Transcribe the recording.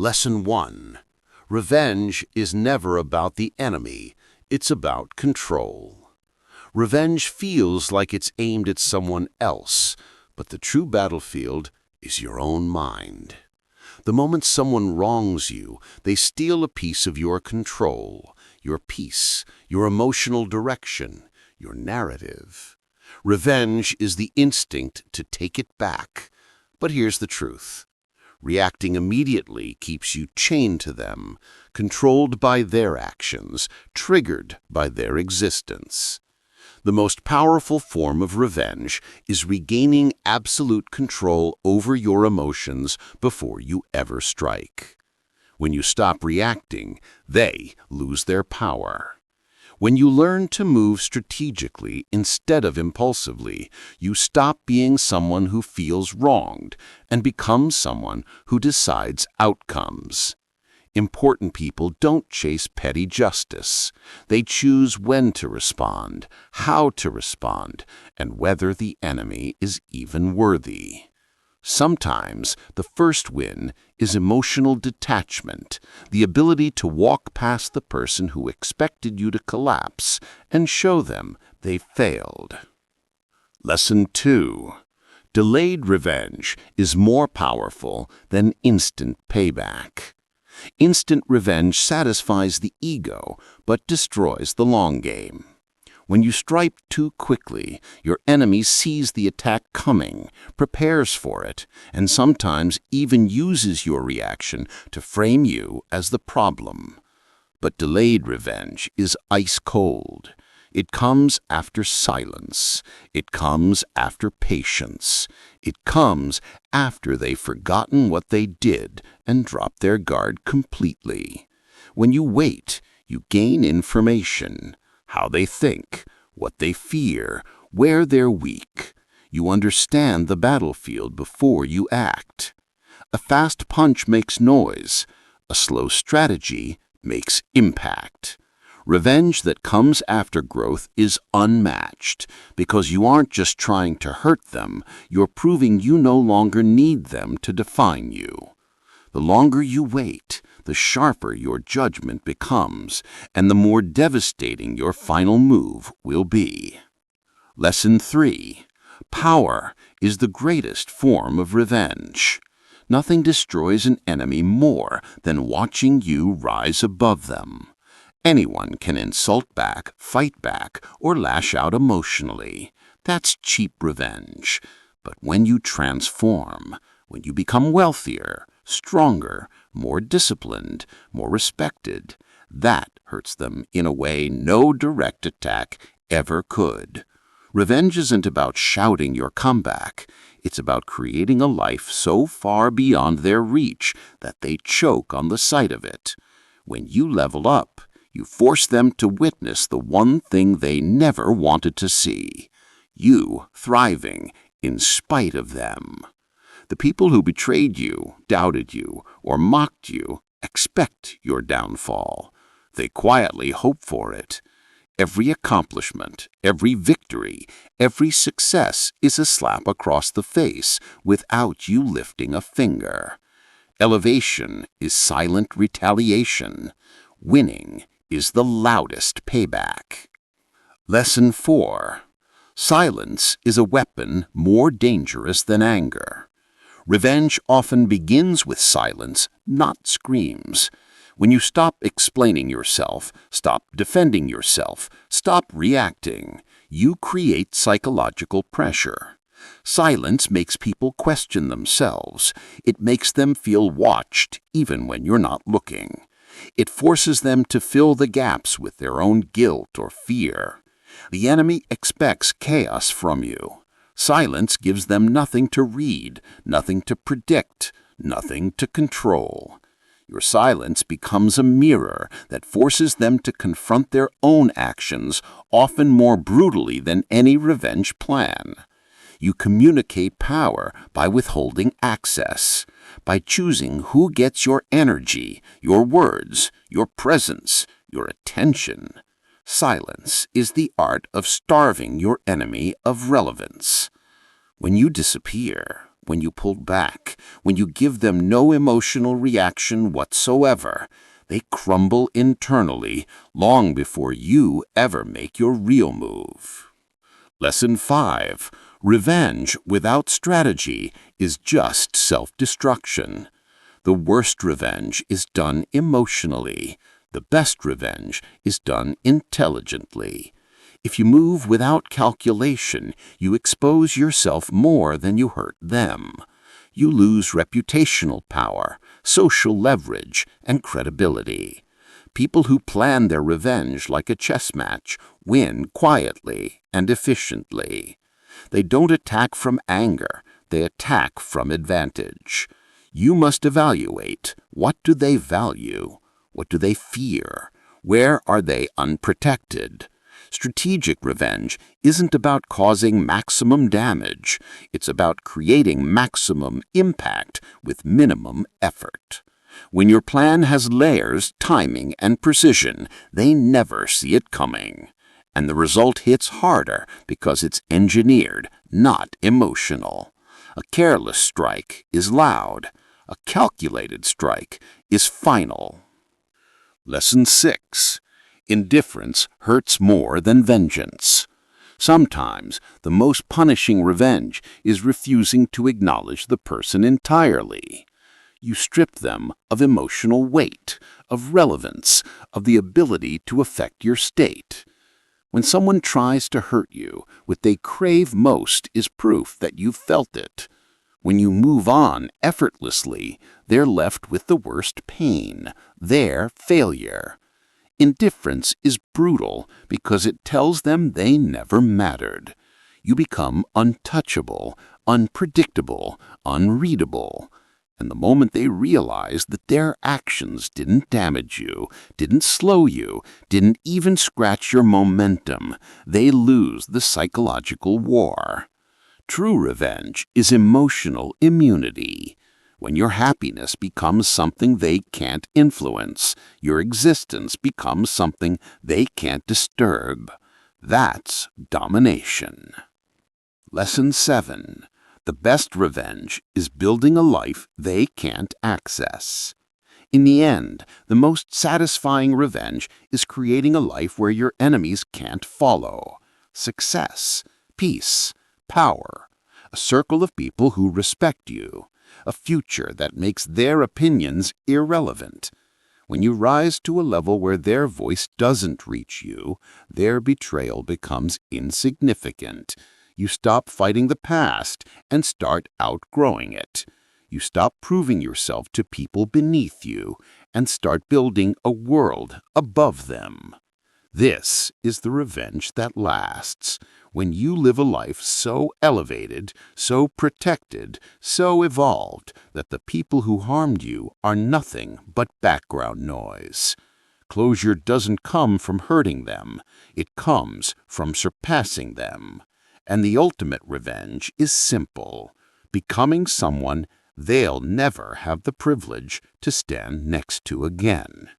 Lesson 1. Revenge is never about the enemy, it's about control. Revenge feels like it's aimed at someone else, but the true battlefield is your own mind. The moment someone wrongs you, they steal a piece of your control, your peace, your emotional direction, your narrative. Revenge is the instinct to take it back. But here's the truth. Reacting immediately keeps you chained to them, controlled by their actions, triggered by their existence. The most powerful form of revenge is regaining absolute control over your emotions before you ever strike. When you stop reacting, they lose their power. When you learn to move strategically instead of impulsively, you stop being someone who feels wronged and become someone who decides outcomes. Important people don't chase petty justice. They choose when to respond, how to respond, and whether the enemy is even worthy. Sometimes the first win is emotional detachment, the ability to walk past the person who expected you to collapse and show them they failed. Lesson 2. Delayed revenge is more powerful than instant payback. Instant revenge satisfies the ego but destroys the long game. When you strike too quickly, your enemy sees the attack coming, prepares for it, and sometimes even uses your reaction to frame you as the problem. But delayed revenge is ice cold. It comes after silence. It comes after patience. It comes after they've forgotten what they did and dropped their guard completely. When you wait, you gain information. How they think, what they fear, where they're weak. You understand the battlefield before you act. A fast punch makes noise. A slow strategy makes impact. Revenge that comes after growth is unmatched because you aren't just trying to hurt them, you're proving you no longer need them to define you. The longer you wait, the sharper your judgment becomes, and the more devastating your final move will be. Lesson 3. Power is the greatest form of revenge. Nothing destroys an enemy more than watching you rise above them. Anyone can insult back, fight back, or lash out emotionally. That's cheap revenge. But when you transform, when you become wealthier, stronger, more disciplined, more respected, that hurts them in a way no direct attack ever could. Revenge isn't about shouting your comeback. It's about creating a life so far beyond their reach that they choke on the sight of it. When you level up, you force them to witness the one thing they never wanted to see: you thriving in spite of them. The people who betrayed you, doubted you, or mocked you expect your downfall. They quietly hope for it. Every accomplishment, every victory, every success is a slap across the face without you lifting a finger. Elevation is silent retaliation. Winning is the loudest payback. Lesson 4. Silence is a weapon more dangerous than anger. Revenge often begins with silence, not screams. When you stop explaining yourself, stop defending yourself, stop reacting, you create psychological pressure. Silence makes people question themselves. It makes them feel watched even when you're not looking. It forces them to fill the gaps with their own guilt or fear. The enemy expects chaos from you. Silence gives them nothing to read, nothing to predict, nothing to control. Your silence becomes a mirror that forces them to confront their own actions, often more brutally than any revenge plan. You communicate power by withholding access, by choosing who gets your energy, your words, your presence, your attention. Silence is the art of starving your enemy of relevance. When you disappear, when you pull back, when you give them no emotional reaction whatsoever, they crumble internally long before you ever make your real move. Lesson 5. Revenge without strategy is just self-destruction. The worst revenge is done emotionally. The best revenge is done intelligently. If you move without calculation, you expose yourself more than you hurt them. You lose reputational power, social leverage, and credibility. People who plan their revenge like a chess match win quietly and efficiently. They don't attack from anger, they attack from advantage. You must evaluate, what do they value? What do they fear? Where are they unprotected? Strategic revenge isn't about causing maximum damage. It's about creating maximum impact with minimum effort. When your plan has layers, timing, and precision, they never see it coming. And the result hits harder because it's engineered, not emotional. A careless strike is loud. A calculated strike is final. Lesson 6. Indifference hurts more than vengeance. Sometimes the most punishing revenge is refusing to acknowledge the person entirely. You strip them of emotional weight, of relevance, of the ability to affect your state. When someone tries to hurt you, what they crave most is proof that you felt it. When you move on effortlessly, they're left with the worst pain, their failure. Indifference is brutal because it tells them they never mattered. You become untouchable, unpredictable, unreadable. And the moment they realize that their actions didn't damage you, didn't slow you, didn't even scratch your momentum, they lose the psychological war. True revenge is emotional immunity. When your happiness becomes something they can't influence, your existence becomes something they can't disturb. That's domination. Lesson 7. The best revenge is building a life they can't access. In the end, the most satisfying revenge is creating a life where your enemies can't follow. Success, peace, power, a circle of people who respect you, a future that makes their opinions irrelevant. When you rise to a level where their voice doesn't reach you, their betrayal becomes insignificant. You stop fighting the past and start outgrowing it. You stop proving yourself to people beneath you and start building a world above them. This is the revenge that lasts. When you live a life so elevated, so protected, so evolved that the people who harmed you are nothing but background noise. Closure doesn't come from hurting them. It comes from surpassing them. And the ultimate revenge is simple: becoming someone they'll never have the privilege to stand next to again.